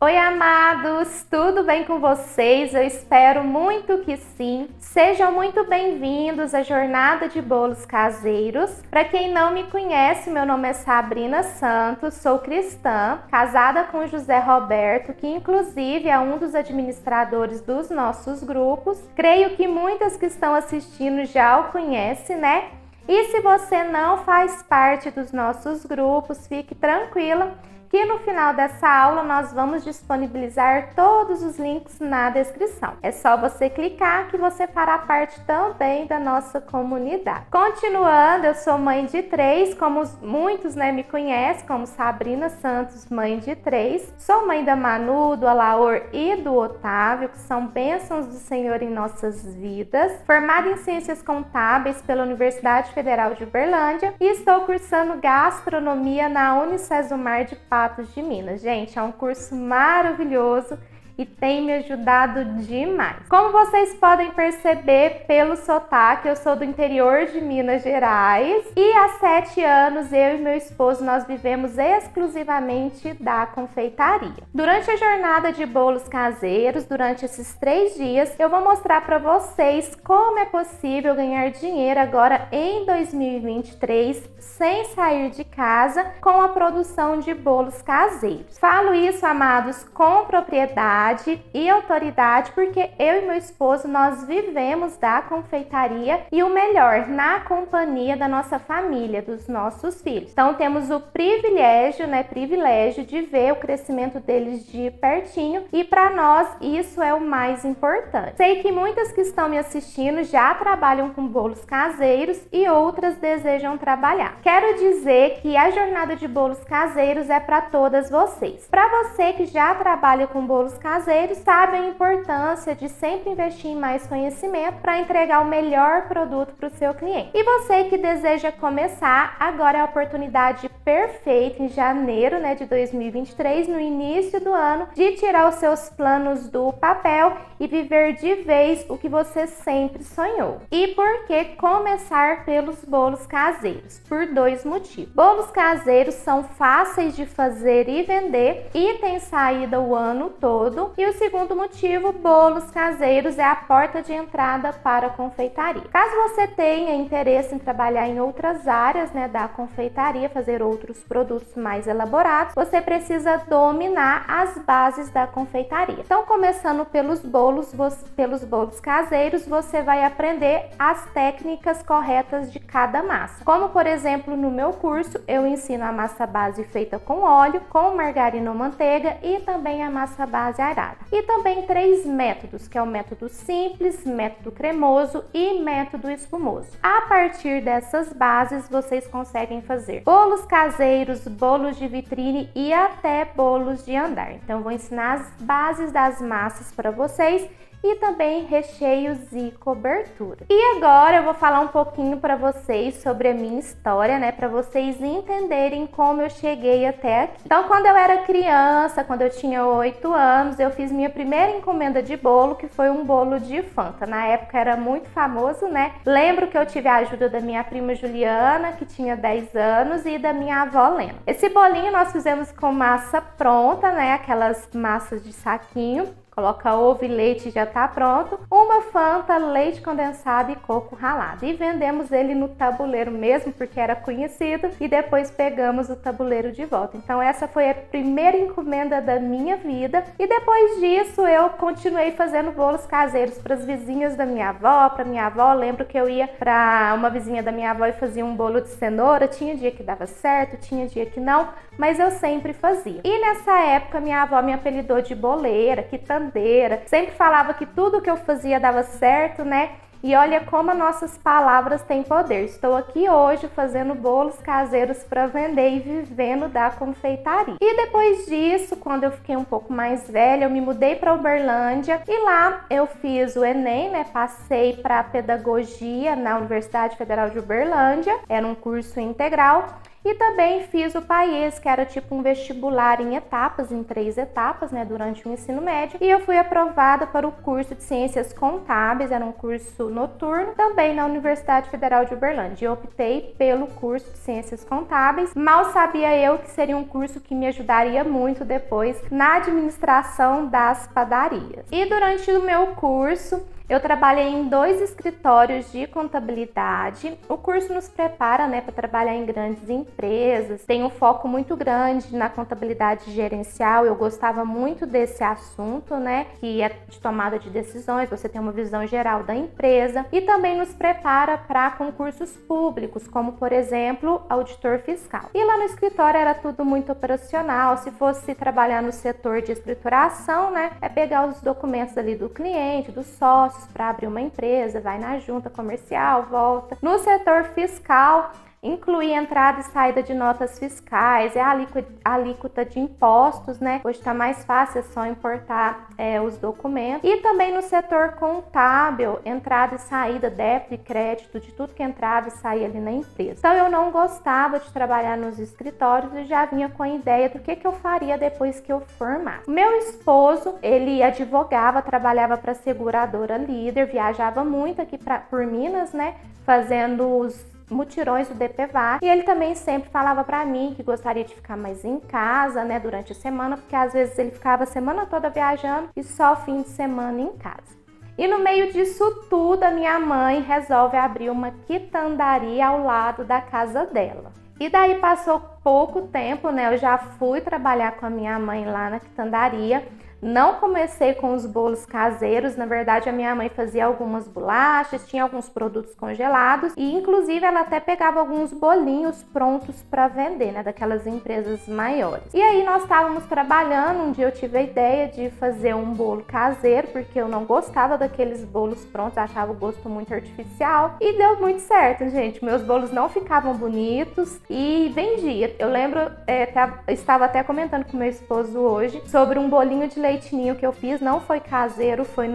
Oi, amados! Tudo bem com vocês? Eu espero muito que sim. Sejam muito bem-vindos à Jornada de Bolos Caseiros. Para quem não me conhece, meu nome é Sabrina Santos, sou cristã, casada com José Roberto, que inclusive é um dos administradores dos nossos grupos. Creio que muitas que estão assistindo já o conhecem, né? E se você não faz parte dos nossos grupos, fique tranquila que no final dessa aula nós vamos disponibilizar todos os links na descrição. É só você clicar que você fará parte também da nossa comunidade. Continuando, eu sou mãe de 3, como muitos me conhecem, como Sabrina Santos, mãe de 3. Sou mãe da Manu, do Alaor e do Otávio, que são bênçãos do Senhor em nossas vidas. Formada em Ciências Contábeis pela Universidade Federal de Uberlândia e estou cursando Gastronomia na Unicesumar de Patos de Minas. Gente, é um curso maravilhoso e tem me ajudado demais. Como vocês podem perceber pelo sotaque, eu sou do interior de Minas Gerais e há 7 anos eu e meu esposo nós vivemos exclusivamente da confeitaria. Durante a jornada de bolos caseiros, durante esses 3 dias, eu vou mostrar para vocês como é possível ganhar dinheiro agora em 2023 sem sair de casa com a produção de bolos caseiros. Falo isso, amados, com propriedade e autoridade, porque eu e meu esposo nós vivemos da confeitaria e o melhor, na companhia da nossa família, dos nossos filhos. Então temos o privilégio de ver o crescimento deles de pertinho e para nós isso é o mais importante. Sei que muitas que estão me assistindo já trabalham com bolos caseiros e outras desejam trabalhar. Quero dizer que a jornada de bolos caseiros é para todas vocês. Para você que já trabalha com bolos caseiros, sabe a importância de sempre investir em mais conhecimento para entregar o melhor produto para o seu cliente. E você que deseja começar, agora é a oportunidade perfeita em janeiro de 2023, no início do ano, de tirar os seus planos do papel e viver de vez o que você sempre sonhou. E por que começar pelos bolos caseiros? Por 2 motivos. Bolos caseiros são fáceis de fazer e vender e tem saída o ano todo. E o segundo motivo, bolos caseiros é a porta de entrada para a confeitaria. Caso você tenha interesse em trabalhar em outras áreas da confeitaria, fazer outros produtos mais elaborados, você precisa dominar as bases da confeitaria. Então, começando pelos bolos caseiros, você vai aprender as técnicas corretas de cada massa. Como, por exemplo, no meu curso, eu ensino a massa base feita com óleo, com margarina ou manteiga e também a massa base aerada. E também 3 métodos, que é o método simples, método cremoso e método espumoso. A partir dessas bases, vocês conseguem fazer bolos caseiros, bolos de vitrine e até bolos de andar. Então, vou ensinar as bases das massas para vocês e também recheios e cobertura. E agora eu vou falar um pouquinho para vocês sobre a minha história, para vocês entenderem como eu cheguei até aqui. Então, quando eu era criança, quando eu tinha 8 anos, eu fiz minha primeira encomenda de bolo, que foi um bolo de Fanta. Na época era muito famoso, Lembro que eu tive a ajuda da minha prima Juliana, que tinha 10 anos, e da minha avó Lena. Esse bolinho nós fizemos com massa pronta, aquelas massas de saquinho. Coloca ovo e leite e já tá pronto. Uma Fanta, leite condensado e coco ralado. E vendemos ele no tabuleiro mesmo, porque era conhecido. E depois pegamos o tabuleiro de volta. Então essa foi a primeira encomenda da minha vida. E depois disso eu continuei fazendo bolos caseiros para as vizinhas da minha avó, para minha avó. Lembro que eu ia para uma vizinha da minha avó e fazia um bolo de cenoura. Tinha dia que dava certo, tinha dia que não, mas eu sempre fazia. E nessa época minha avó me apelidou de boleira, quitandeira. Sempre falava que tudo que eu fazia dava certo, E olha como as nossas palavras têm poder. Estou aqui hoje fazendo bolos caseiros para vender e vivendo da confeitaria. E depois disso, quando eu fiquei um pouco mais velha, eu me mudei para Uberlândia e lá eu fiz o Enem, Passei para pedagogia na Universidade Federal de Uberlândia. Era um curso integral. E também fiz o PAIES, que era tipo um vestibular em etapas, em 3 etapas, né, durante o ensino médio. E eu fui aprovada para o curso de Ciências Contábeis, era um curso noturno, também na Universidade Federal de Uberlândia. Eu optei pelo curso de Ciências Contábeis. Mal sabia eu que seria um curso que me ajudaria muito depois na administração das padarias. E durante o meu curso, eu trabalhei em 2 escritórios de contabilidade. O curso nos prepara, né, para trabalhar em grandes empresas. Tem um foco muito grande na contabilidade gerencial. Eu gostava muito desse assunto, né, que é de tomada de decisões. Você tem uma visão geral da empresa e também nos prepara para concursos públicos, como por exemplo, auditor fiscal. E lá no escritório era tudo muito operacional. Se fosse trabalhar no setor de escrituração, né, é pegar os documentos ali do cliente, do sócio, para abrir uma empresa, vai na junta comercial, volta. No setor fiscal, inclui entrada e saída de notas fiscais, é a alíquota de impostos, né? Hoje está mais fácil, é só importar os documentos. E também no setor contábil, entrada e saída, débito e crédito, de tudo que entrava e saía ali na empresa. Então eu não gostava de trabalhar nos escritórios e já vinha com a ideia do que eu faria depois que eu formasse. Meu esposo, ele advogava, trabalhava para a seguradora Líder, viajava muito aqui por Minas, né? Fazendo os mutirões do DPVAT, e ele também sempre falava para mim que gostaria de ficar mais em casa, né, durante a semana, porque às vezes ele ficava a semana toda viajando e só fim de semana em casa. E no meio disso tudo, a minha mãe resolve abrir uma quitandaria ao lado da casa dela. E daí passou pouco tempo, né, eu já fui trabalhar com a minha mãe lá na quitandaria. Não comecei com os bolos caseiros, na verdade a minha mãe fazia algumas bolachas, tinha alguns produtos congelados e inclusive ela até pegava alguns bolinhos prontos para vender, né, daquelas empresas maiores. E aí nós estávamos trabalhando, um dia eu tive a ideia de fazer um bolo caseiro, porque eu não gostava daqueles bolos prontos, achava o gosto muito artificial e deu muito certo, gente. Meus bolos não ficavam bonitos e vendia. Eu lembro, estava até comentando com meu esposo hoje sobre um bolinho de leite ninho que eu fiz, não foi caseiro, foi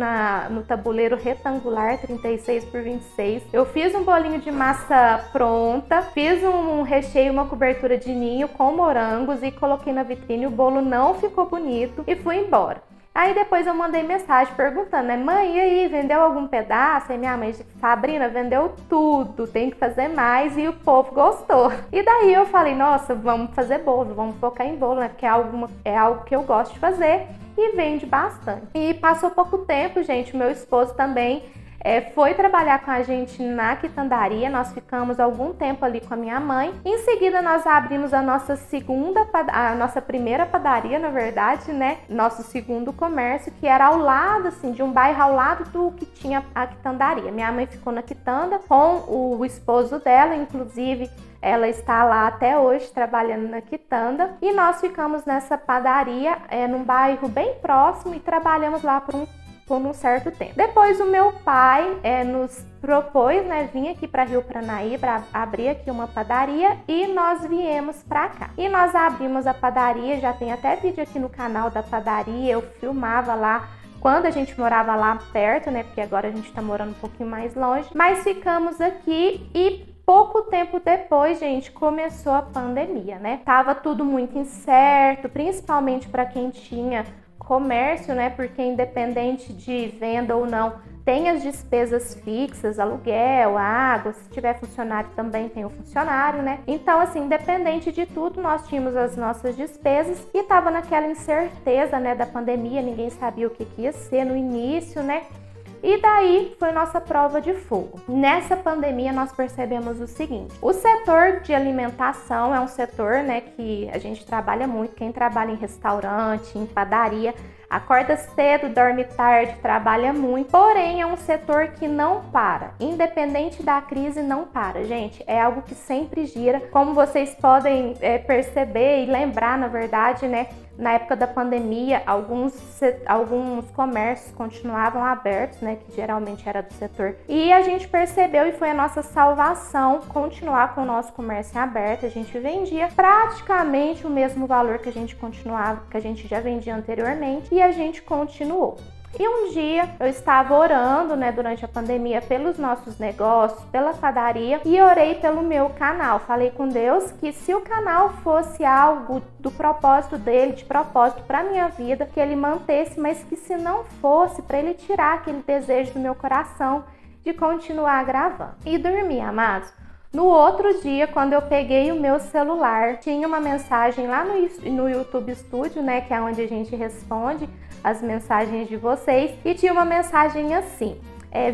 no tabuleiro retangular 36 por 26. Eu fiz um bolinho de massa pronta, fiz um recheio, uma cobertura de ninho com morangos e coloquei na vitrine. O bolo não ficou bonito e fui embora. Aí depois eu mandei mensagem perguntando, né, mãe, e aí, vendeu algum pedaço? Aí minha mãe disse, Sabrina, vendeu tudo, tem que fazer mais, e o povo gostou. E daí eu falei, nossa, vamos fazer bolo, vamos focar em bolo, né, porque é algo que eu gosto de fazer e vende bastante. E passou pouco tempo, gente, meu esposo também foi trabalhar com a gente na quitandaria. Nós ficamos algum tempo ali com a minha mãe. Em seguida nós abrimos a nossa primeira padaria, na verdade, né? Nosso segundo comércio, que era ao lado, assim, de um bairro ao lado do que tinha a quitandaria. Minha mãe ficou na quitanda com o esposo dela, inclusive ela está lá até hoje trabalhando na quitanda. E nós ficamos nessa padaria num bairro bem próximo e trabalhamos lá por um certo tempo. Depois o meu pai nos propôs, né, vir aqui para Rio Paranaíba, abrir aqui uma padaria e nós viemos para cá. E nós abrimos a padaria, já tem até vídeo aqui no canal da padaria, eu filmava lá quando a gente morava lá perto, né, porque agora a gente tá morando um pouquinho mais longe, mas ficamos aqui e pouco tempo depois, gente, começou a pandemia, né? Tava tudo muito incerto, principalmente para quem tinha comércio, né? Porque independente de venda ou não, tem as despesas fixas, aluguel, água, se tiver funcionário também tem o funcionário, né? Então, assim, independente de tudo, nós tínhamos as nossas despesas e tava naquela incerteza, né, da pandemia, ninguém sabia o que ia ser no início, né? E daí foi nossa prova de fogo. Nessa pandemia nós percebemos o seguinte: o setor de alimentação é um setor, né, que a gente trabalha muito. Quem trabalha em restaurante, em padaria, acorda cedo, dorme tarde, trabalha muito, porém é um setor que não para, independente da crise, não para, gente, é algo que sempre gira, como vocês podem perceber e lembrar, na verdade, né, na época da pandemia, alguns comércios continuavam abertos, né, que geralmente era do setor, e a gente percebeu e foi a nossa salvação continuar com o nosso comércio aberto. A gente vendia praticamente o mesmo valor que a gente já vendia anteriormente e a gente continuou. E um dia eu estava orando, né, durante a pandemia pelos nossos negócios, pela padaria, e orei pelo meu canal. Falei com Deus que se o canal fosse algo do propósito dele, de propósito para minha vida, que ele mantesse, mas que se não fosse, para ele tirar aquele desejo do meu coração de continuar gravando. E dormi, amados. No outro dia, quando eu peguei o meu celular, tinha uma mensagem lá no YouTube Studio, né, que é onde a gente responde as mensagens de vocês, e tinha uma mensagem assim: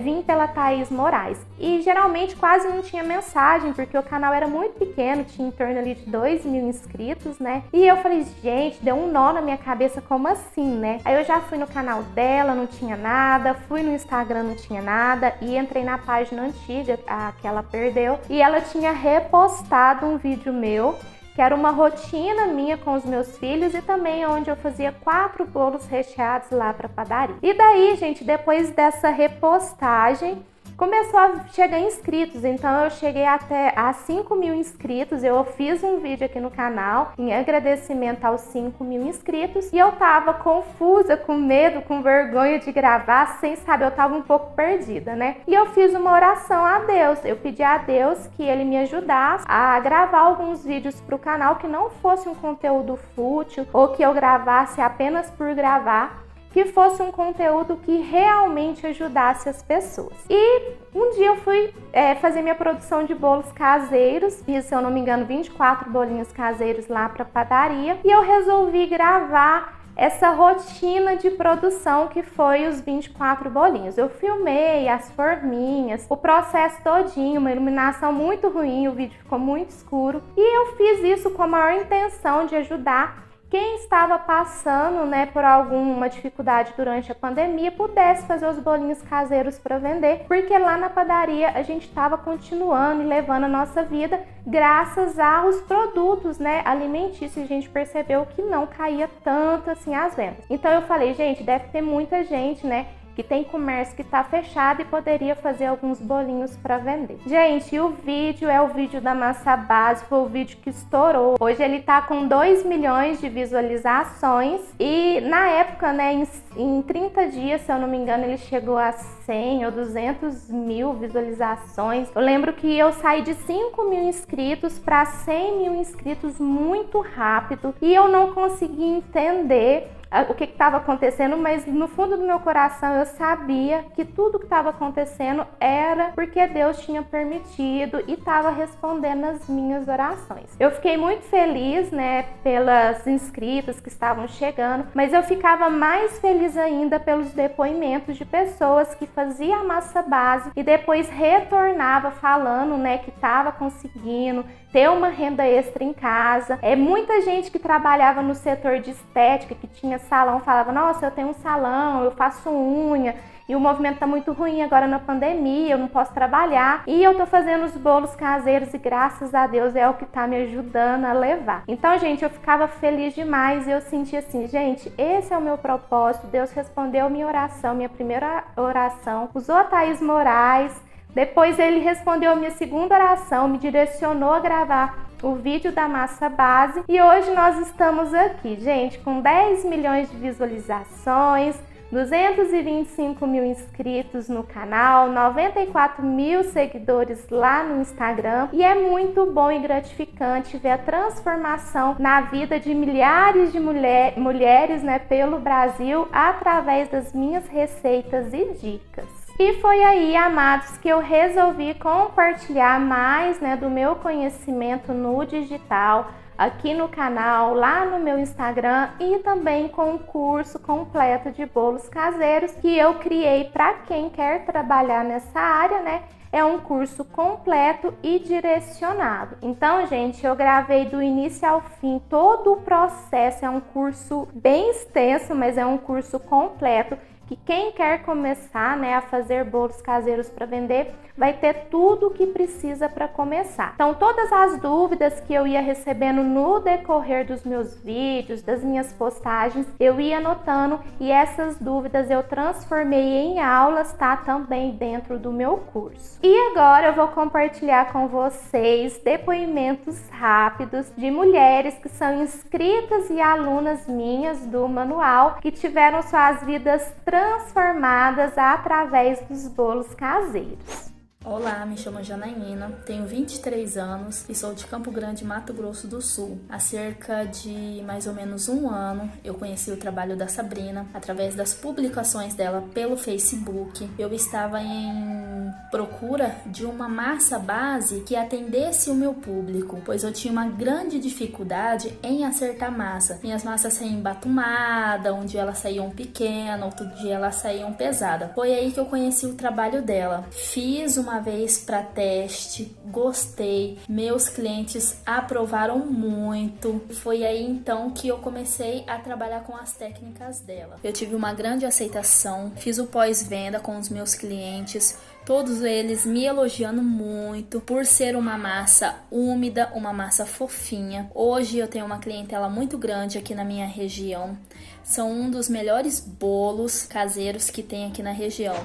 vim pela Thaís Moraes. E geralmente quase não tinha mensagem, porque o canal era muito pequeno, tinha em torno ali de 2.000 inscritos, né? E eu falei, gente, deu um nó na minha cabeça, como assim, né? Aí eu já fui no canal dela, não tinha nada, fui no Instagram, não tinha nada, e entrei na página antiga, a que ela perdeu, e ela tinha repostado um vídeo meu, que era uma rotina minha com os meus filhos e também onde eu fazia 4 bolos recheados lá para padaria. E daí, gente, depois dessa repostagem, começou a chegar inscritos, então eu cheguei até a 5.000 inscritos. Eu fiz um vídeo aqui no canal em agradecimento aos 5.000 inscritos e eu tava confusa, com medo, com vergonha de gravar, sem saber, eu tava um pouco perdida, né? E eu fiz uma oração a Deus, eu pedi a Deus que ele me ajudasse a gravar alguns vídeos pro canal que não fosse um conteúdo fútil ou que eu gravasse apenas por gravar, que fosse um conteúdo que realmente ajudasse as pessoas. E um dia eu fui fazer minha produção de bolos caseiros, fiz, se eu não me engano, 24 bolinhos caseiros lá para padaria, e eu resolvi gravar essa rotina de produção que foi os 24 bolinhos. Eu filmei as forminhas, o processo todinho, uma iluminação muito ruim, o vídeo ficou muito escuro, e eu fiz isso com a maior intenção de ajudar quem estava passando, né, por alguma dificuldade durante a pandemia, pudesse fazer os bolinhos caseiros para vender, porque lá na padaria a gente estava continuando e levando a nossa vida graças aos produtos, né, alimentícios. A gente percebeu que não caía tanto assim as vendas. Então eu falei, gente, deve ter muita gente, né, que tem comércio que está fechado e poderia fazer alguns bolinhos para vender. Gente, o vídeo é o vídeo da massa base, foi o vídeo que estourou. Hoje ele tá com 2 milhões de visualizações e na época, né, em 30 dias, se eu não me engano, ele chegou a 100 ou 200 mil visualizações. Eu lembro que eu saí de 5.000 inscritos para 100.000 inscritos muito rápido e eu não consegui entender o que estava acontecendo, mas no fundo do meu coração eu sabia que tudo que estava acontecendo era porque Deus tinha permitido e estava respondendo as minhas orações. Eu fiquei muito feliz, né, pelas inscritas que estavam chegando, mas eu ficava mais feliz ainda pelos depoimentos de pessoas que faziam a massa base e depois retornava falando, né, que estava conseguindo ter uma renda extra em casa. Muita gente que trabalhava no setor de estética, que tinha salão, falava, nossa, eu tenho um salão, eu faço unha, e o movimento tá muito ruim agora na pandemia, eu não posso trabalhar, e eu tô fazendo os bolos caseiros e graças a Deus é o que tá me ajudando a levar. Então, gente, eu ficava feliz demais e eu senti assim, gente, esse é o meu propósito. Deus respondeu minha oração, minha primeira oração, usou a Thaís Moraes. Depois ele respondeu a minha segunda oração, me direcionou a gravar o vídeo da massa base e hoje nós estamos aqui, gente, com 10 milhões de visualizações, 225 mil inscritos no canal, 94 mil seguidores lá no Instagram e é muito bom e gratificante ver a transformação na vida de milhares de mulheres, né, pelo Brasil através das minhas receitas e dicas. E foi aí, amados, que eu resolvi compartilhar mais, né, do meu conhecimento no digital, aqui no canal, lá no meu Instagram e também com um curso completo de bolos caseiros que eu criei para quem quer trabalhar nessa área, né? É um curso completo e direcionado. Então, gente, eu gravei do início ao fim todo o processo. É um curso bem extenso, mas é um curso completo que quem quer começar, né, a fazer bolos caseiros para vender vai ter tudo o que precisa para começar. Então, todas as dúvidas que eu ia recebendo no decorrer dos meus vídeos, das minhas postagens, eu ia anotando e essas dúvidas eu transformei em aulas, tá? Também dentro do meu curso. E agora eu vou compartilhar com vocês depoimentos rápidos de mulheres que são inscritas e alunas minhas do manual, que tiveram suas vidas transformadas através dos bolos caseiros. Olá, me chamo Janaína, tenho 23 anos e sou de Campo Grande, Mato Grosso do Sul. Há cerca de mais ou menos um ano, eu conheci o trabalho da Sabrina através das publicações dela pelo Facebook. Eu estava em procura de uma massa base que atendesse o meu público, pois eu tinha uma grande dificuldade em acertar massa. Minhas massas saíam embatumada, um dia elas saíam pequena, outro dia elas saíam pesada. Foi aí que eu conheci o trabalho dela. Fiz uma vez para teste, gostei, meus clientes aprovaram muito. Foi aí então que eu comecei a trabalhar com as técnicas dela. Eu tive uma grande aceitação, fiz o pós-venda com os meus clientes, todos eles me elogiando muito por ser uma massa úmida, uma massa fofinha. Hoje eu tenho uma clientela muito grande aqui na minha região. São um dos melhores bolos caseiros que tem aqui na região.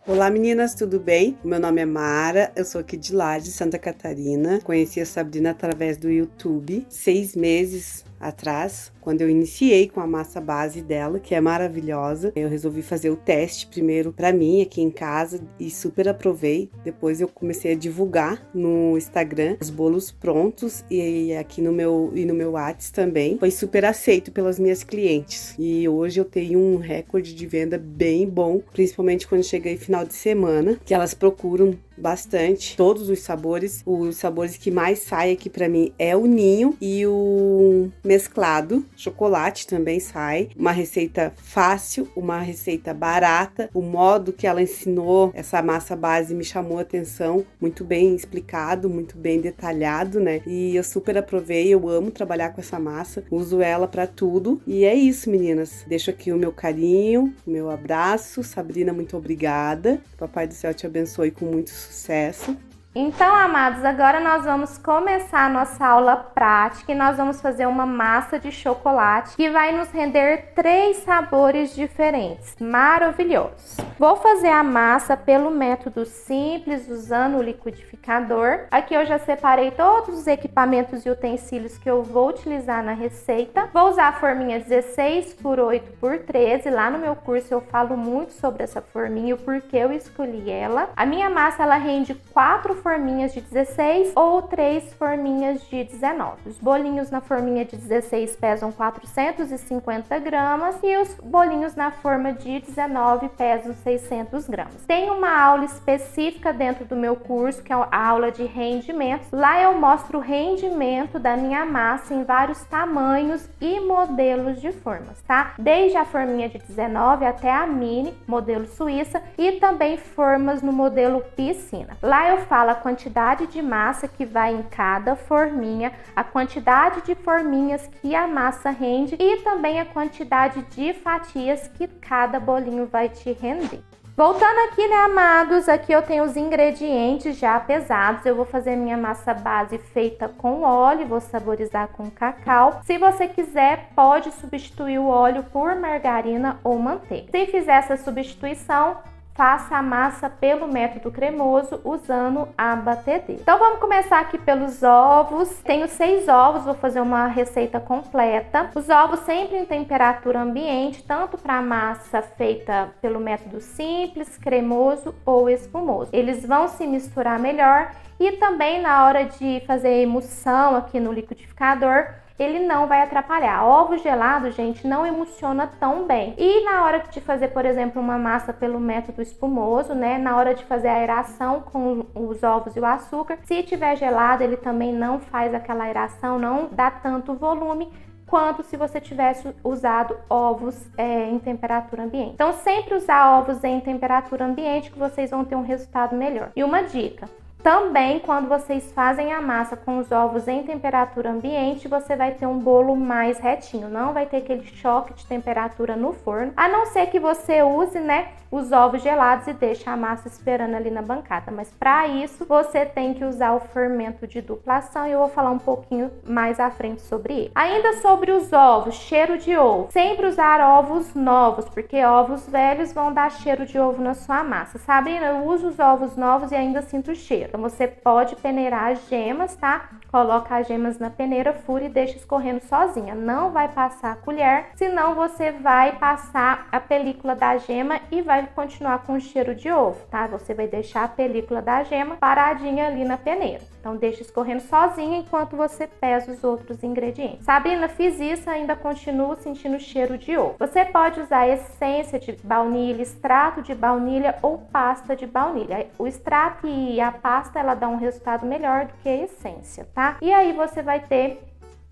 Olá meninas, tudo bem? Meu nome é Mara, eu sou aqui de Lages, Santa Catarina. Conheci a Sabrina através do YouTube, 6 meses atrás, quando eu iniciei com a massa base dela, que é maravilhosa. Eu resolvi fazer o teste primeiro pra mim aqui em casa e super aprovei. Depois eu comecei a divulgar no Instagram os bolos prontos e aqui no meu WhatsApp também. Foi super aceito pelas minhas clientes. E hoje eu tenho um recorde de venda bem bom, principalmente quando chega aí final de semana, que elas procuram bastante todos os sabores. Os sabores que mais saem aqui pra mim é o ninho e o mesclado. Chocolate também sai. Uma receita fácil, uma receita barata. O modo que ela ensinou essa massa base me chamou a atenção. Muito bem explicado, muito bem detalhado, né? E eu super aprovei, eu amo trabalhar com essa massa. Uso ela pra tudo. E é isso, meninas. Deixo aqui o meu carinho, o meu abraço. Sabrina, muito obrigada. Papai do céu te abençoe com muito sucesso. Então, amados, agora nós vamos começar a nossa aula prática e nós vamos fazer uma massa de chocolate que vai nos render 3 sabores diferentes, maravilhosos. Vou fazer a massa pelo método simples, usando o liquidificador. Aqui eu já separei todos os equipamentos e utensílios que eu vou utilizar na receita. Vou usar a forminha 16 por 8 por 13. Lá no meu curso eu falo muito sobre essa forminha e o porquê eu escolhi ela. A minha massa, ela rende 4 forminhas de 16 ou 3 forminhas de 19. Os bolinhos na forminha de 16 pesam 450 gramas e os bolinhos na forma de 19 pesam 600 gramas. Tem uma aula específica dentro do meu curso, que é a aula de rendimentos. Lá eu mostro o rendimento da minha massa em vários tamanhos e modelos de formas, tá? Desde a forminha de 19 até a mini, modelo suíça, e também formas no modelo piscina. Lá eu falo a quantidade de massa que vai em cada forminha, a quantidade de forminhas que a massa rende e também a quantidade de fatias que cada bolinho vai te render. Voltando aqui, né, amados, aqui eu tenho os ingredientes já pesados. Eu vou fazer minha massa base feita com óleo, vou saborizar com cacau. Se você quiser, pode substituir o óleo por margarina ou manteiga. Se fizer essa substituição, faça a massa pelo método cremoso usando a batedeira. Então vamos começar aqui pelos ovos. Tenho 6 ovos, vou fazer uma receita completa. Os ovos sempre em temperatura ambiente, tanto para a massa feita pelo método simples, cremoso ou espumoso. Eles vão se misturar melhor e também na hora de fazer a emulsão aqui no liquidificador, ele não vai atrapalhar. Ovo gelado, gente, não emulsiona tão bem. E na hora de fazer, por exemplo, uma massa pelo método espumoso, né? Na hora de fazer a aeração com os ovos e o açúcar, se tiver gelado, ele também não faz aquela aeração, não dá tanto volume quanto se você tivesse usado ovos em temperatura ambiente. Então, sempre usar ovos em temperatura ambiente que vocês vão ter um resultado melhor. E uma dica: também, quando vocês fazem a massa com os ovos em temperatura ambiente, você vai ter um bolo mais retinho, não vai ter aquele choque de temperatura no forno, a não ser que você use, né, os ovos gelados e deixe a massa esperando ali na bancada. Mas para isso, você tem que usar o fermento de duplação e eu vou falar um pouquinho mais à frente sobre ele. Ainda sobre os ovos, cheiro de ovo. Sempre usar ovos novos, porque ovos velhos vão dar cheiro de ovo na sua massa. Sabrina, eu uso os ovos novos e ainda sinto cheiro. Então você pode peneirar as gemas, tá? coloca as gemas na peneira, fura e deixa escorrendo sozinha. Não vai passar a colher, senão você vai passar a película da gema e vai continuar com o cheiro de ovo, tá? Você vai deixar a película da gema paradinha ali na peneira. Então deixa escorrendo sozinha enquanto você pesa os outros ingredientes. Sabrina, fiz isso, ainda continuo sentindo o cheiro de ovo. Você pode usar essência de baunilha, extrato de baunilha ou pasta de baunilha. O extrato e a pasta, ela dá um resultado melhor do que a essência, tá? E aí você vai ter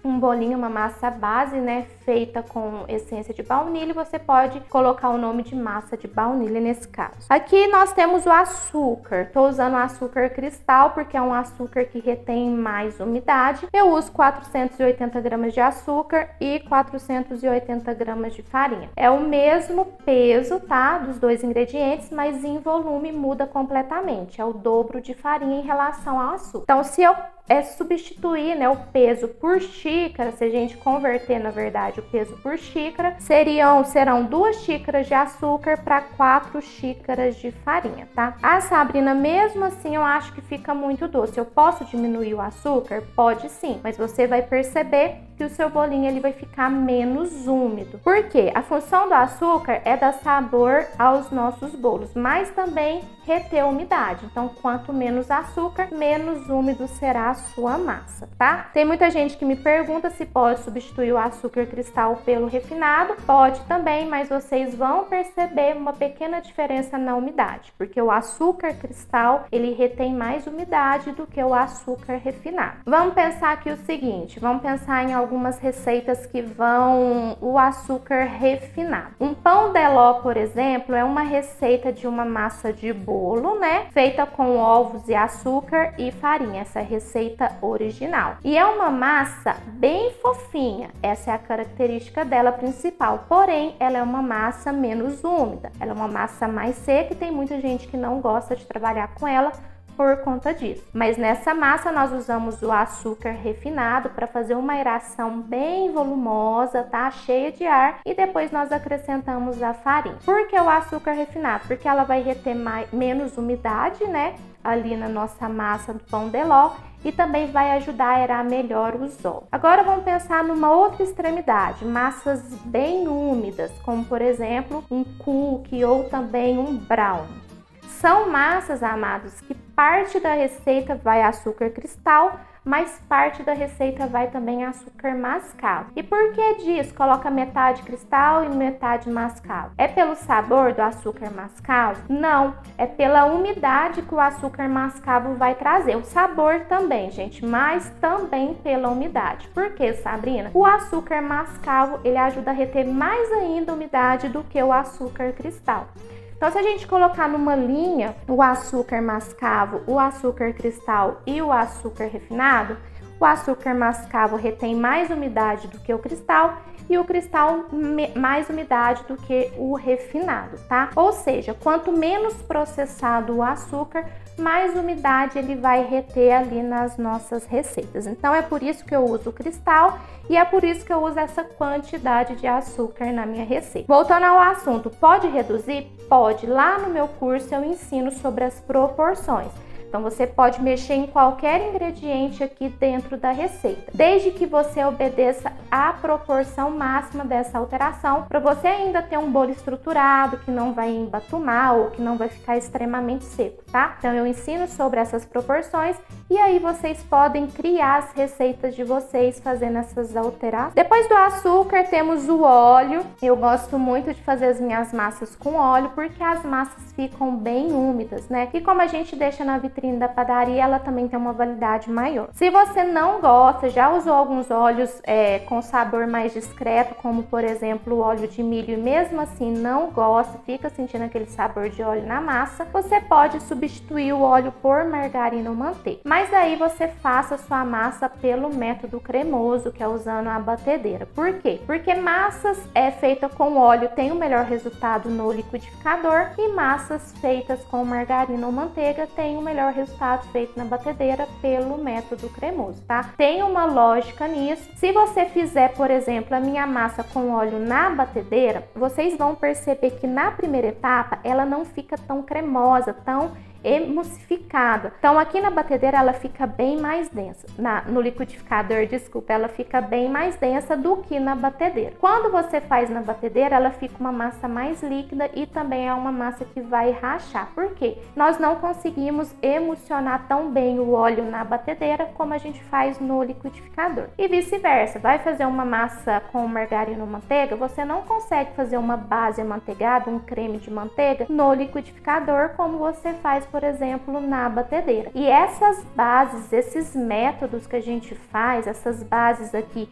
um bolinho, uma massa base, né, feita com essência de baunilha. Você pode colocar o nome de massa de baunilha nesse caso. Aqui nós temos o açúcar. Tô usando o açúcar cristal porque é um açúcar que retém mais umidade. Eu uso 480 gramas de açúcar e 480 gramas de farinha. É o mesmo peso, tá, dos dois ingredientes, mas em volume muda completamente. É o dobro de farinha em relação ao açúcar. Então, se eu substituir, né, o peso por xícara, se a gente converter, na verdade, o peso por xícara, serão 2 xícaras de açúcar para 4 xícaras de farinha, tá? Ah, Sabrina, mesmo assim eu acho que fica muito doce. Eu posso diminuir o açúcar? Pode sim, mas você vai perceber que o seu bolinho ele vai ficar menos úmido. Por quê? A função do açúcar é dar sabor aos nossos bolos, mas também reter a umidade. Então, quanto menos açúcar, menos úmido será a sua massa, tá? Tem muita gente que me pergunta se pode substituir o açúcar cristal pelo refinado. Pode também, mas vocês vão perceber uma pequena diferença na umidade, porque o açúcar cristal, ele retém mais umidade do que o açúcar refinado. Vamos pensar aqui o seguinte, vamos pensar em algumas receitas que vão o açúcar refinado. Um pão de ló, por exemplo, é uma receita de uma massa de bolo, né? Feita com ovos e açúcar e farinha, essa é a receita original. E é uma massa bem fofinha, essa é a característica dela principal, porém ela é uma massa menos úmida, ela é uma massa mais seca e tem muita gente que não gosta de trabalhar com ela por conta disso. Mas nessa massa nós usamos o açúcar refinado para fazer uma aeração bem volumosa, tá? Cheia de ar, e depois nós acrescentamos a farinha. Por que o açúcar refinado? Porque ela vai reter menos umidade, né? Ali na nossa massa do pão de ló, e também vai ajudar a aerar melhor os ovos. Agora vamos pensar numa outra extremidade, massas bem úmidas, como por exemplo um cookie ou também um brownie. São massas, amados, que parte da receita vai açúcar cristal, mas parte da receita vai também açúcar mascavo. E por que disso? Coloca metade cristal e metade mascavo. É pelo sabor do açúcar mascavo? Não, é pela umidade que o açúcar mascavo vai trazer. O sabor também, gente, mas também pela umidade. Por que, Sabrina? O açúcar mascavo, ele ajuda a reter mais ainda a umidade do que o açúcar cristal. Então, se a gente colocar numa linha o açúcar mascavo, o açúcar cristal e o açúcar refinado, o açúcar mascavo retém mais umidade do que o cristal e o cristal mais umidade do que o refinado, tá? Ou seja, quanto menos processado o açúcar, mais umidade ele vai reter ali nas nossas receitas. Então é por isso que eu uso o cristal e é por isso que eu uso essa quantidade de açúcar na minha receita. Voltando ao assunto, pode reduzir? Pode. Lá no meu curso eu ensino sobre as proporções. Então você pode mexer em qualquer ingrediente aqui dentro da receita, desde que você obedeça à proporção máxima dessa alteração, para você ainda ter um bolo estruturado, que não vai embatumar ou que não vai ficar extremamente seco, tá? Então eu ensino sobre essas proporções e aí vocês podem criar as receitas de vocês fazendo essas alterações. Depois do açúcar temos o óleo. Eu gosto muito de fazer as minhas massas com óleo porque as massas ficam bem úmidas, né? E como a gente deixa na vitrine da padaria, ela também tem uma validade maior. Se você não gosta, já usou alguns óleos com sabor mais discreto, como por exemplo o óleo de milho, e mesmo assim não gosta, fica sentindo aquele sabor de óleo na massa, você pode substituir o óleo por margarina ou manteiga. Mas aí você faça a sua massa pelo método cremoso, que é usando a batedeira. Por quê? Porque massas feitas com óleo tem o melhor resultado no liquidificador e massas feitas com margarina ou manteiga tem o melhor resultado feito na batedeira pelo método cremoso, tá? Tem uma lógica nisso. Se você fizer, por exemplo, a minha massa com óleo na batedeira, vocês vão perceber que na primeira etapa ela não fica tão cremosa, tão emulsificada. Então aqui na batedeira ela fica bem mais densa. No liquidificador, desculpa, ela fica bem mais densa do que na batedeira. Quando você faz na batedeira, ela fica uma massa mais líquida e também é uma massa que vai rachar. Por quê? Nós não conseguimos emulsionar tão bem o óleo na batedeira como a gente faz no liquidificador. E vice-versa, vai fazer uma massa com margarina ou manteiga, você não consegue fazer uma base amanteigada, um creme de manteiga no liquidificador como você faz, por exemplo, na batedeira. E essas bases, esses métodos que a gente faz, essas bases aqui,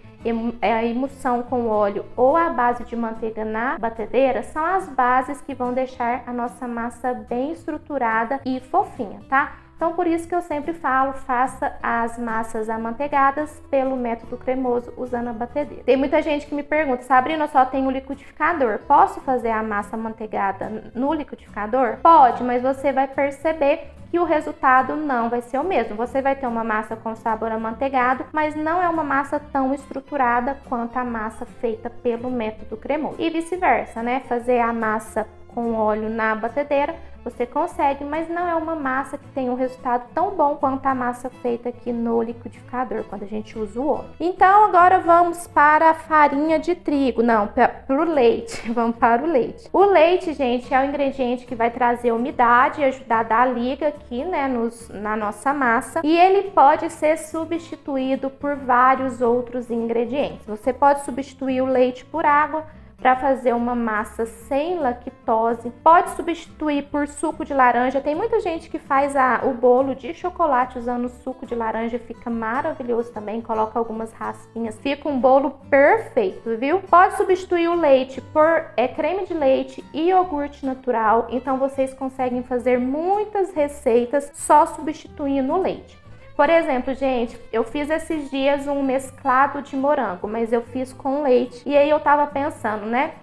a emulsão com óleo ou a base de manteiga na batedeira, são as bases que vão deixar a nossa massa bem estruturada e fofinha, tá? Então, por isso que eu sempre falo, faça as massas amanteigadas pelo método cremoso usando a batedeira. Tem muita gente que me pergunta, Sabrina, eu só tenho liquidificador, posso fazer a massa amanteigada no liquidificador? Pode, mas você vai perceber que o resultado não vai ser o mesmo. Você vai ter uma massa com sabor amanteigado, mas não é uma massa tão estruturada quanto a massa feita pelo método cremoso. E vice-versa, né? Fazer a massa com óleo na batedeira, você consegue, mas não é uma massa que tem um resultado tão bom quanto a massa feita aqui no liquidificador, quando a gente usa o óleo. Então, agora vamos para a farinha de trigo. Não, para o leite. Vamos para o leite. O leite, gente, é o ingrediente que vai trazer umidade e ajudar a dar liga aqui, né, na nossa massa. E ele pode ser substituído por vários outros ingredientes. Você pode substituir o leite por água para fazer uma massa sem lactose, pode substituir por suco de laranja. Tem muita gente que faz o bolo de chocolate usando suco de laranja, fica maravilhoso também, coloca algumas raspinhas, fica um bolo perfeito, viu? Pode substituir o leite por creme de leite e iogurte natural, então vocês conseguem fazer muitas receitas só substituindo o leite. Por exemplo, gente, eu fiz esses dias um mesclado de morango, mas eu fiz com leite. E aí eu tava pensando, né?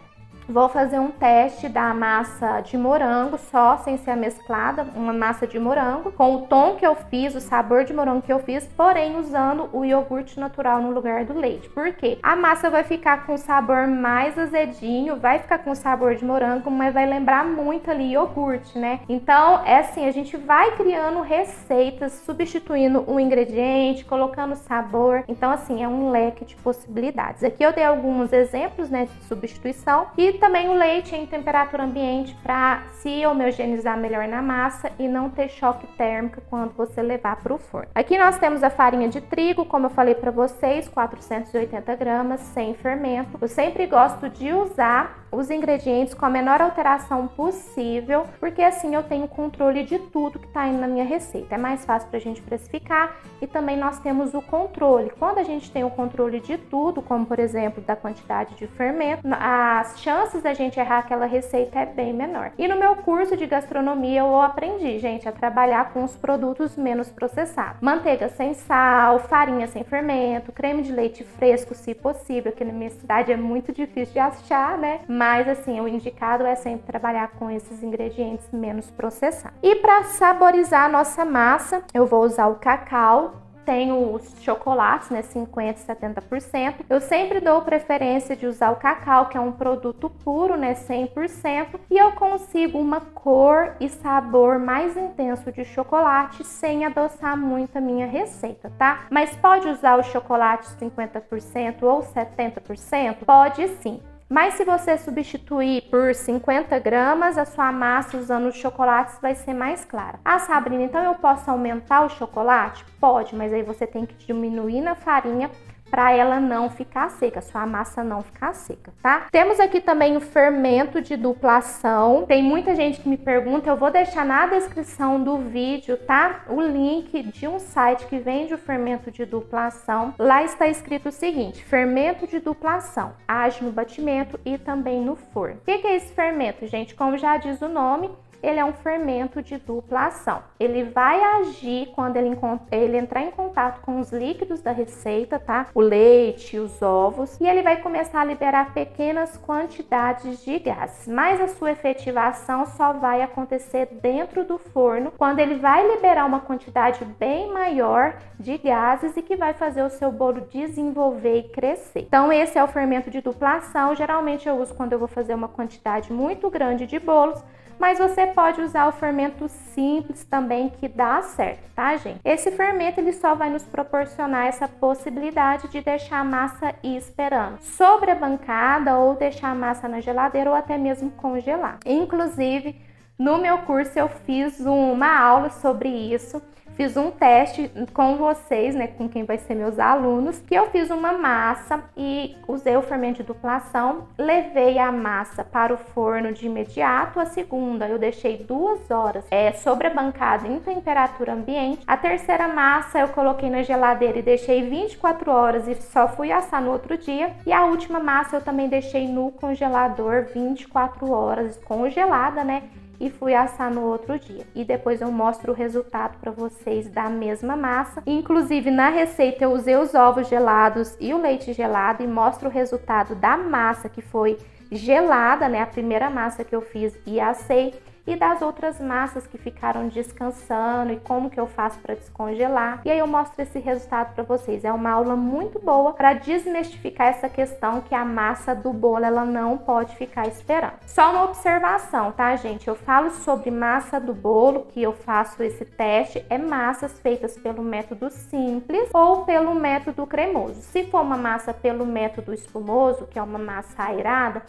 Vou fazer um teste da massa de morango só, sem ser mesclada, uma massa de morango, com o tom que eu fiz, o sabor de morango que eu fiz, porém usando o iogurte natural no lugar do leite. Por quê? A massa vai ficar com sabor mais azedinho, vai ficar com sabor de morango, mas vai lembrar muito ali iogurte, né? Então, é assim, a gente vai criando receitas, substituindo um ingrediente, colocando sabor. Então, assim, é um leque de possibilidades. Aqui eu dei alguns exemplos, né, de substituição e também o leite em temperatura ambiente para se homogeneizar melhor na massa e não ter choque térmico quando você levar para o forno. Aqui nós temos a farinha de trigo, como eu falei para vocês, 480 gramas, sem fermento. Eu sempre gosto de usar os ingredientes com a menor alteração possível, porque assim eu tenho controle de tudo que está indo na minha receita. É mais fácil para a gente precificar e também nós temos o controle. Quando a gente tem o controle de tudo, como por exemplo da quantidade de fermento, as chances da gente errar aquela receita é bem menor. E no meu curso de gastronomia eu aprendi, gente, a trabalhar com os produtos menos processados. Manteiga sem sal, farinha sem fermento, creme de leite fresco, se possível, que na minha cidade é muito difícil de achar, né? Mas assim, o indicado é sempre trabalhar com esses ingredientes menos processados. E para saborizar a nossa massa, eu vou usar o cacau. Tenho os chocolates, né, 50% e 70%. Eu sempre dou preferência de usar o cacau, que é um produto puro, né, 100%. E eu consigo uma cor e sabor mais intenso de chocolate sem adoçar muito a minha receita, tá? Mas pode usar o chocolate 50% ou 70%? Pode sim. Mas se você substituir por 50 gramas, a sua massa usando os chocolates vai ser mais clara. Ah, Sabrina, então eu posso aumentar o chocolate? Pode, mas aí você tem que diminuir na farinha para ela não ficar seca, sua massa não ficar seca, tá? Temos aqui também o fermento de duplação. Tem muita gente que me pergunta, eu vou deixar na descrição do vídeo, tá? O link de um site que vende o fermento de duplação. Lá está escrito o seguinte: fermento de duplação, age no batimento e também no forno. O que é esse fermento, gente? Como já diz o nome, ele é um fermento de dupla ação. Ele vai agir quando ele entrar em contato com os líquidos da receita, tá? O leite, os ovos, e ele vai começar a liberar pequenas quantidades de gases. Mas a sua efetivação só vai acontecer dentro do forno, quando ele vai liberar uma quantidade bem maior de gases e que vai fazer o seu bolo desenvolver e crescer. Então esse é o fermento de dupla ação. Geralmente eu uso quando eu vou fazer uma quantidade muito grande de bolos, mas você pode usar o fermento simples também, que dá certo, tá, gente? Esse fermento, ele só vai nos proporcionar essa possibilidade de deixar a massa ir esperando sobrebancada, ou deixar a massa na geladeira, ou até mesmo congelar. Inclusive, no meu curso eu fiz uma aula sobre isso. Fiz um teste com vocês, né, com quem vai ser meus alunos, que eu fiz uma massa e usei o fermento de duplação, levei a massa para o forno de imediato. A segunda eu deixei 2 horas sobrebancada em temperatura ambiente. A terceira massa eu coloquei na geladeira e deixei 24 horas e só fui assar no outro dia. E a última massa eu também deixei no congelador 24 horas congelada, né? E fui assar no outro dia. E depois eu mostro o resultado para vocês da mesma massa. Inclusive, na receita eu usei os ovos gelados e o leite gelado, e mostro o resultado da massa que foi gelada, né? A primeira massa que eu fiz e assei, e das outras massas que ficaram descansando, e como que eu faço para descongelar. E aí eu mostro esse resultado para vocês. É uma aula muito boa para desmistificar essa questão que a massa do bolo, ela não pode ficar esperando. Só uma observação, tá, gente? Eu falo sobre massa do bolo, que eu faço esse teste, massas feitas pelo método simples ou pelo método cremoso. Se for uma massa pelo método espumoso, que é uma massa aerada,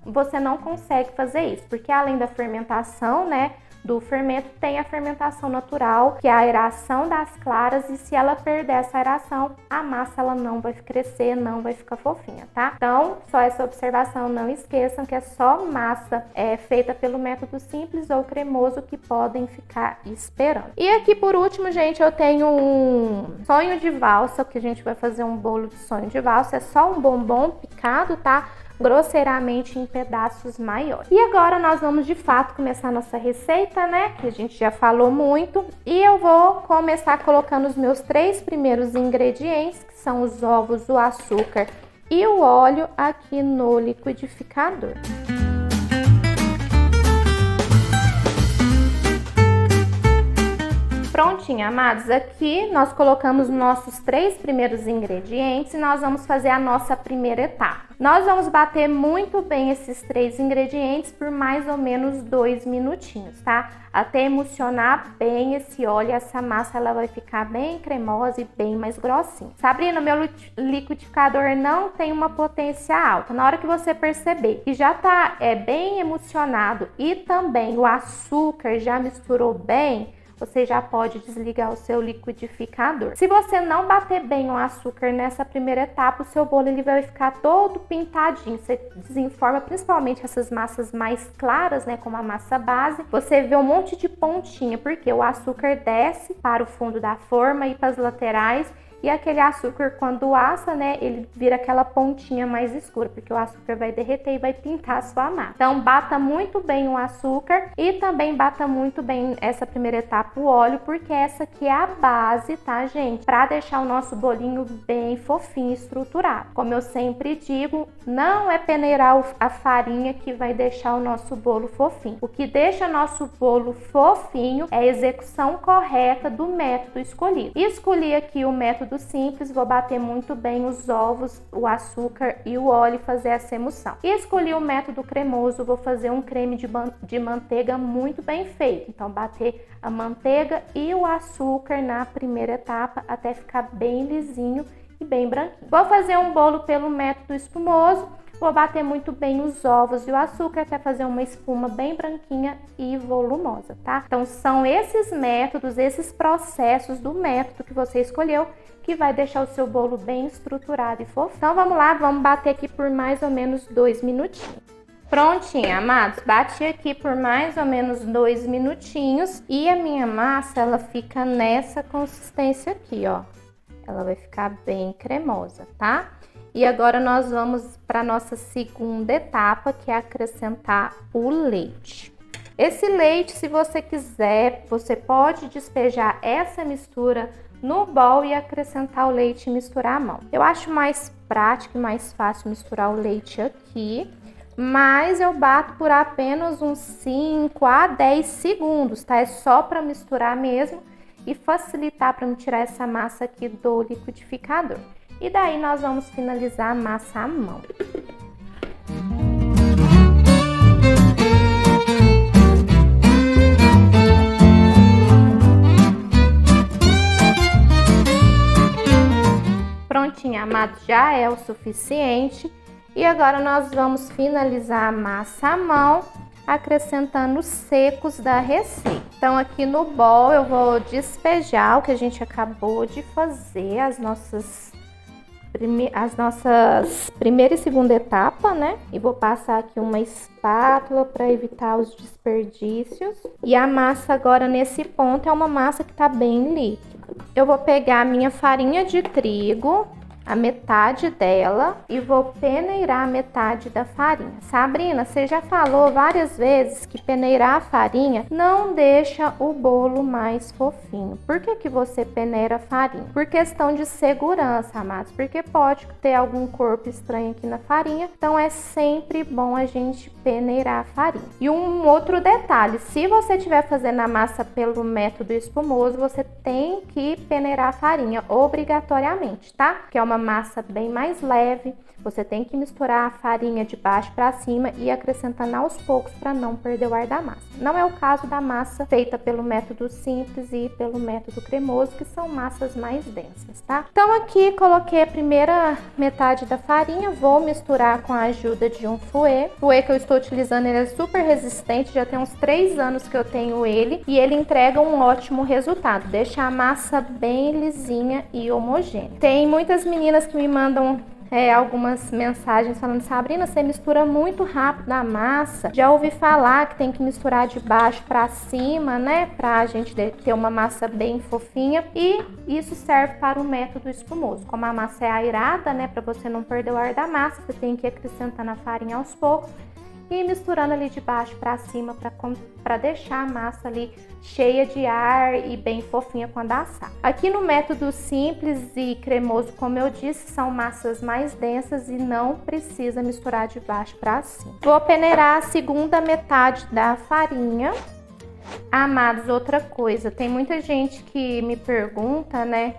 você não consegue fazer isso, porque além da fermentação, né, do fermento, tem a fermentação natural, que é a aeração das claras, e se ela perder essa aeração, a massa ela não vai crescer, não vai ficar fofinha, tá? Então, só essa observação, não esqueçam que é só massa feita pelo método simples ou cremoso que podem ficar esperando. E aqui por último, gente, eu tenho um sonho de valsa, que a gente vai fazer um bolo de sonho de valsa. É só um bombom picado, tá? Grosseiramente em pedaços maiores. E agora nós vamos de fato começar a nossa receita, né? Que a gente já falou muito. E eu vou começar colocando os meus 3 primeiros ingredientes, que são os ovos, o açúcar e o óleo, aqui no liquidificador. Prontinho, amados, aqui nós colocamos nossos 3 primeiros ingredientes e nós vamos fazer a nossa primeira etapa. Nós vamos bater muito bem esses 3 ingredientes por mais ou menos 2 minutinhos, tá? Até emulsionar bem esse óleo, essa massa ela vai ficar bem cremosa e bem mais grossinha. Sabrina, meu liquidificador não tem uma potência alta. Na hora que você perceber que já tá bem emulsionado e também o açúcar já misturou bem, você já pode desligar o seu liquidificador. Se você não bater bem o açúcar nessa primeira etapa, o seu bolo ele vai ficar todo pintadinho. Você desenforma principalmente essas massas mais claras, né, como a massa base. Você vê um monte de pontinha, porque o açúcar desce para o fundo da forma e para as laterais. E aquele açúcar, quando assa, né, ele vira aquela pontinha mais escura, porque o açúcar vai derreter e vai pintar a sua massa. Então, bata muito bem o açúcar e também bata muito bem essa primeira etapa o óleo, porque essa aqui é a base, tá, gente? Pra deixar o nosso bolinho bem fofinho, estruturado. Como eu sempre digo, não é peneirar a farinha que vai deixar o nosso bolo fofinho. O que deixa nosso bolo fofinho é a execução correta do método escolhido. Escolhi aqui o método simples, vou bater muito bem os ovos, o açúcar e o óleo e fazer essa emulsão. E escolhi o método cremoso, vou fazer um creme de manteiga muito bem feito. Então, bater a manteiga e o açúcar na primeira etapa até ficar bem lisinho e bem branquinho. Vou fazer um bolo pelo método espumoso. Vou bater muito bem os ovos e o açúcar até fazer uma espuma bem branquinha e volumosa, tá? Então, são esses métodos, esses processos do método que você escolheu que vai deixar o seu bolo bem estruturado e fofo. Então, vamos lá, vamos bater aqui por mais ou menos 2 minutinhos. Prontinho, amados, bati aqui por mais ou menos 2 minutinhos e a minha massa, ela fica nessa consistência aqui, ó. Ela vai ficar bem cremosa, tá? E agora nós vamos para nossa segunda etapa, que é acrescentar o leite. Esse leite, se você quiser, você pode despejar essa mistura no bowl e acrescentar o leite e misturar à mão. Eu acho mais prático e mais fácil misturar o leite aqui, mas eu bato por apenas uns 5 a 10 segundos, tá? É só para misturar mesmo e facilitar para me tirar essa massa aqui do liquidificador. E daí nós vamos finalizar a massa à mão. amados, já é o suficiente. E agora nós vamos finalizar a massa à mão, acrescentando os secos da receita. Então aqui no bol eu vou despejar o que a gente acabou de fazer, as nossas primeira e segunda etapa, né? E vou passar aqui uma espátula para evitar os desperdícios. E a massa agora nesse ponto é uma massa que tá bem líquida. Eu vou pegar a minha farinha de trigo, a metade dela, e vou peneirar a metade da farinha. Sabrina, você já falou várias vezes que peneirar a farinha não deixa o bolo mais fofinho. Por que você peneira a farinha? Por questão de segurança, amados, porque pode ter algum corpo estranho aqui na farinha, então é sempre bom a gente peneirar a farinha. E um outro detalhe, se você estiver fazendo a massa pelo método espumoso, você tem que peneirar a farinha obrigatoriamente, tá? Que é uma massa bem mais leve, você tem que misturar a farinha de baixo para cima e acrescentando aos poucos para não perder o ar da massa. Não é o caso da massa feita pelo método simples e pelo método cremoso, que são massas mais densas, tá? Então aqui coloquei a primeira metade da farinha, vou misturar com a ajuda de um fouet. O fouet que eu estou utilizando, ele é super resistente, já tem uns 3 anos que eu tenho ele e ele entrega um ótimo resultado, deixa a massa bem lisinha e homogênea. Tem muitas meninas que me mandam algumas mensagens falando: Sabrina, você mistura muito rápido a massa. Já ouvi falar que tem que misturar de baixo para cima, né? Pra gente ter uma massa bem fofinha. E isso serve para o método espumoso. Como a massa é airada, né? Para você não perder o ar da massa, você tem que ir acrescentando a farinha aos poucos e misturando ali de baixo para cima para deixar a massa ali cheia de ar e bem fofinha quando assar. Aqui no método simples e cremoso, como eu disse, são massas mais densas e não precisa misturar de baixo para cima. Vou peneirar a segunda metade da farinha. Amados, outra coisa, tem muita gente que me pergunta, né,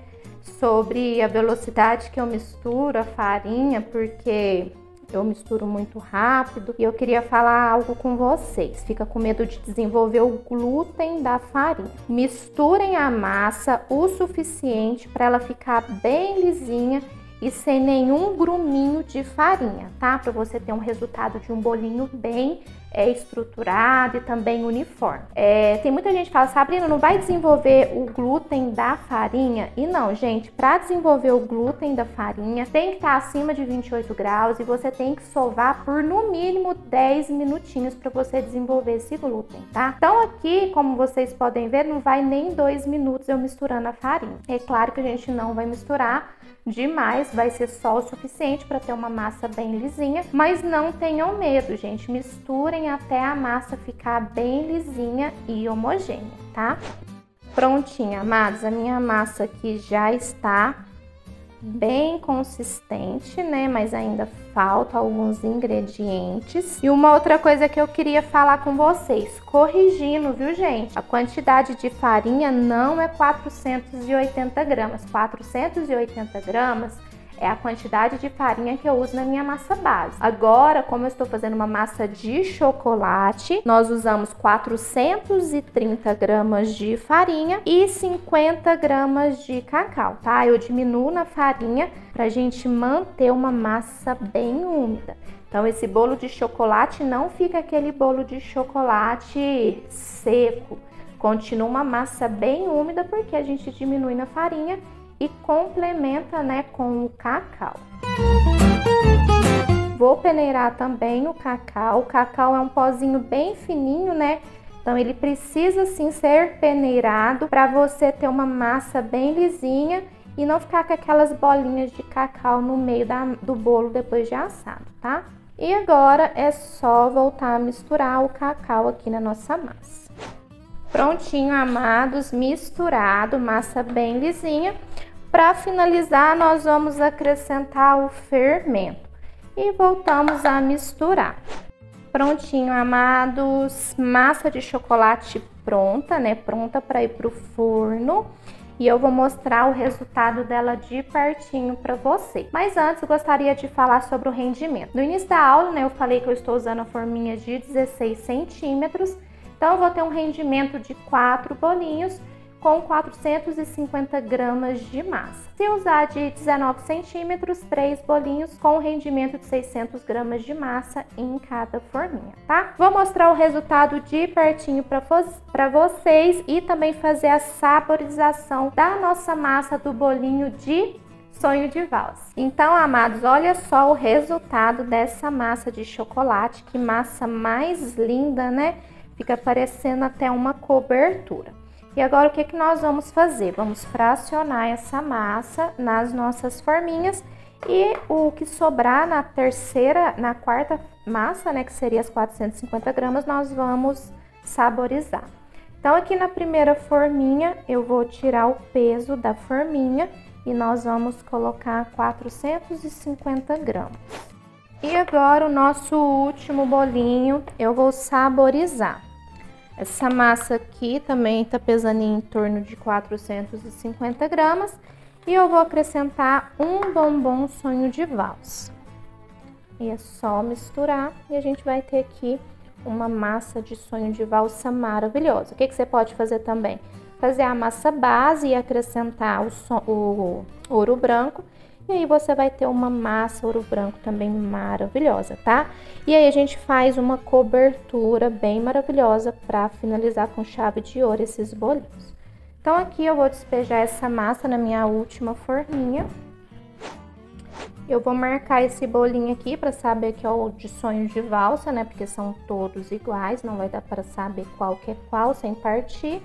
sobre a velocidade que eu misturo a farinha, porque eu misturo muito rápido e eu queria falar algo com vocês. Fica com medo de desenvolver o glúten da farinha. Misturem a massa o suficiente para ela ficar bem lisinha e sem nenhum gruminho de farinha, tá? Para você ter um resultado de um bolinho bem estruturado e também uniforme. Tem muita gente que fala: Sabrina, não vai desenvolver o glúten da farinha? E não, gente, para desenvolver o glúten da farinha tem que estar acima de 28 graus e você tem que sovar por no mínimo 10 minutinhos para você desenvolver esse glúten, tá? Então aqui, como vocês podem ver, não vai nem 2 minutos eu misturando a farinha. É claro que a gente não vai misturar demais, vai ser só o suficiente para ter uma massa bem lisinha, mas não tenham medo, gente, misturem até a massa ficar bem lisinha e homogênea, tá? Prontinha, amados, a minha massa aqui já está bem consistente, né? Mas ainda faltam alguns ingredientes. E uma outra coisa que eu queria falar com vocês, corrigindo, viu, gente? A quantidade de farinha não é 480 gramas. 480 gramas é a quantidade de farinha que eu uso na minha massa base. Agora, como eu estou fazendo uma massa de chocolate, nós usamos 430 gramas de farinha e 50 gramas de cacau, tá? Eu diminuo na farinha pra gente manter uma massa bem úmida. Então, esse bolo de chocolate não fica aquele bolo de chocolate seco. Continua uma massa bem úmida porque a gente diminui na farinha e complementa, né, com o cacau. Vou peneirar também o cacau. O cacau é um pozinho bem fininho, né? Então ele precisa sim ser peneirado para você ter uma massa bem lisinha e não ficar com aquelas bolinhas de cacau no meio do bolo depois de assado, tá? E agora é só voltar a misturar o cacau aqui na nossa massa. Prontinho, amados, misturado, massa bem lisinha. Para finalizar, nós vamos acrescentar o fermento e voltamos a misturar. Prontinho, amados, massa de chocolate pronta, né? Pronta para ir para o forno. E eu vou mostrar o resultado dela de pertinho para você. Mas antes, eu gostaria de falar sobre o rendimento. No início da aula, né, eu falei que eu estou usando a forminha de 16 centímetros. Então, eu vou ter um rendimento de 4 bolinhos com 450 gramas de massa. Se usar de 19 centímetros, 3 bolinhos com rendimento de 600 gramas de massa em cada forminha, tá? Vou mostrar o resultado de pertinho para vocês e também fazer a saborização da nossa massa do bolinho de sonho de valsa. Então, amados, olha só o resultado dessa massa de chocolate, que massa mais linda, né? Fica parecendo até uma cobertura. E agora o que nós vamos fazer? Vamos fracionar essa massa nas nossas forminhas e o que sobrar na quarta massa, né, que seria as 450 gramas, nós vamos saborizar. Então aqui na primeira forminha eu vou tirar o peso da forminha e nós vamos colocar 450 gramas. E agora o nosso último bolinho eu vou saborizar. Essa massa aqui também tá pesando em torno de 450 gramas. E eu vou acrescentar um bombom sonho de valsa. E é só misturar e a gente vai ter aqui uma massa de sonho de valsa maravilhosa. O que você pode fazer também? Fazer a massa base e acrescentar o ouro branco. E aí você vai ter uma massa ouro branco também maravilhosa, tá? E aí a gente faz uma cobertura bem maravilhosa para finalizar com chave de ouro esses bolinhos. Então aqui eu vou despejar essa massa na minha última forminha. Eu vou marcar esse bolinho aqui para saber que é o de sonho de valsa, né? Porque são todos iguais, não vai dar para saber qual que é qual sem partir.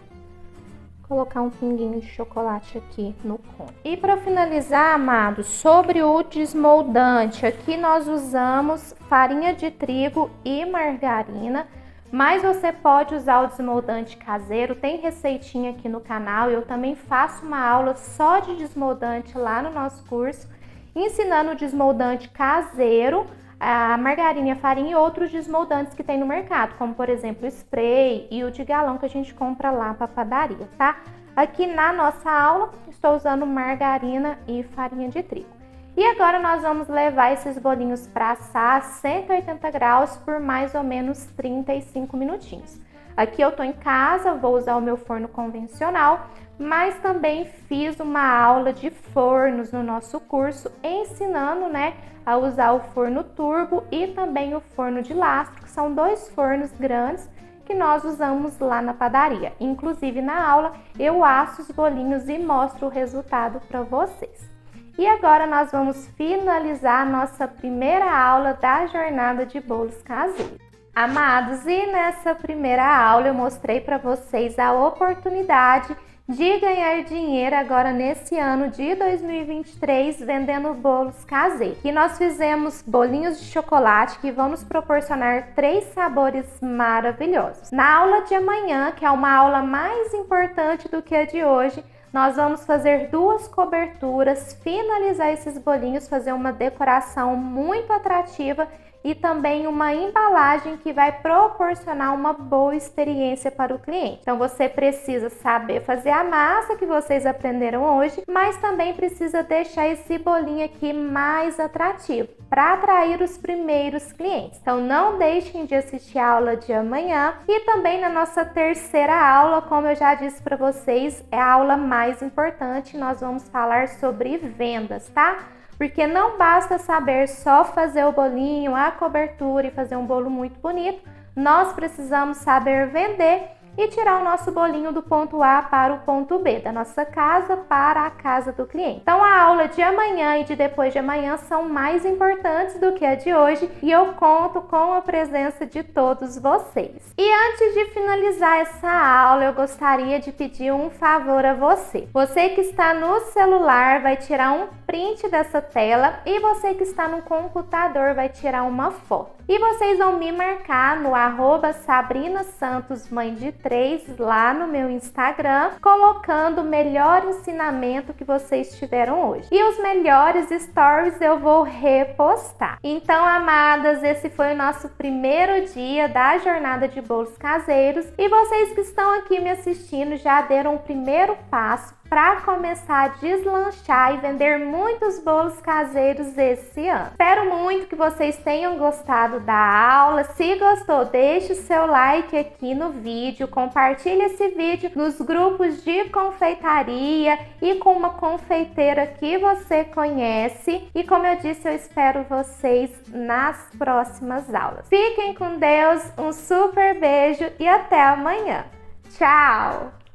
Colocar um pinguinho de chocolate aqui no cone. E para finalizar, amados, sobre o desmoldante, aqui nós usamos farinha de trigo e margarina, mas você pode usar o desmoldante caseiro, tem receitinha aqui no canal, eu também faço uma aula só de desmoldante lá no nosso curso, ensinando o desmoldante caseiro, a margarina, a farinha e outros desmoldantes que tem no mercado, como por exemplo o spray e o de galão que a gente compra lá para padaria, tá? Aqui na nossa aula estou usando margarina e farinha de trigo. E agora nós vamos levar esses bolinhos para assar a 180 graus por mais ou menos 35 minutinhos. Aqui eu tô em casa, vou usar o meu forno convencional, mas também fiz uma aula de fornos no nosso curso, ensinando, né, a usar o forno turbo e também o forno de lastro, que são dois fornos grandes que nós usamos lá na padaria. Inclusive na aula eu asso os bolinhos e mostro o resultado para vocês. E agora nós vamos finalizar a nossa primeira aula da jornada de bolos caseiros. Amados, e nessa primeira aula eu mostrei para vocês a oportunidade de ganhar dinheiro agora nesse ano de 2023 vendendo bolos caseiros. E nós fizemos bolinhos de chocolate que vão nos proporcionar 3 sabores maravilhosos. Na aula de amanhã, que é uma aula mais importante do que a de hoje, nós vamos fazer 2 coberturas, finalizar esses bolinhos, fazer uma decoração muito atrativa e também uma embalagem que vai proporcionar uma boa experiência para o cliente. Então você precisa saber fazer a massa que vocês aprenderam hoje, mas também precisa deixar esse bolinho aqui mais atrativo para atrair os primeiros clientes. Então não deixem de assistir a aula de amanhã e também na nossa terceira aula, como eu já disse para vocês, é a aula mais importante, nós vamos falar sobre vendas, tá? Porque não basta saber só fazer o bolinho, a cobertura e fazer um bolo muito bonito, nós precisamos saber vender e tirar o nosso bolinho do ponto A para o ponto B, da nossa casa para a casa do cliente. Então a aula de amanhã e de depois de amanhã são mais importantes do que a de hoje e eu conto com a presença de todos vocês. E antes de finalizar essa aula, eu gostaria de pedir um favor a você. Você que está no celular vai tirar um print dessa tela e você que está no computador vai tirar uma foto. E vocês vão me marcar no @SabrinaSantosMãeDe3 lá no meu Instagram, colocando o melhor ensinamento que vocês tiveram hoje. E os melhores stories eu vou repostar. Então, amadas, esse foi o nosso primeiro dia da jornada de bolos caseiros. E vocês que estão aqui me assistindo já deram o primeiro passo para começar a deslanchar e vender muitos bolos caseiros esse ano. Espero muito que vocês tenham gostado da aula. Se gostou, deixe o seu like aqui no vídeo, compartilhe esse vídeo nos grupos de confeitaria e com uma confeiteira que você conhece. E como eu disse, eu espero vocês nas próximas aulas. Fiquem com Deus, um super beijo e até amanhã. Tchau!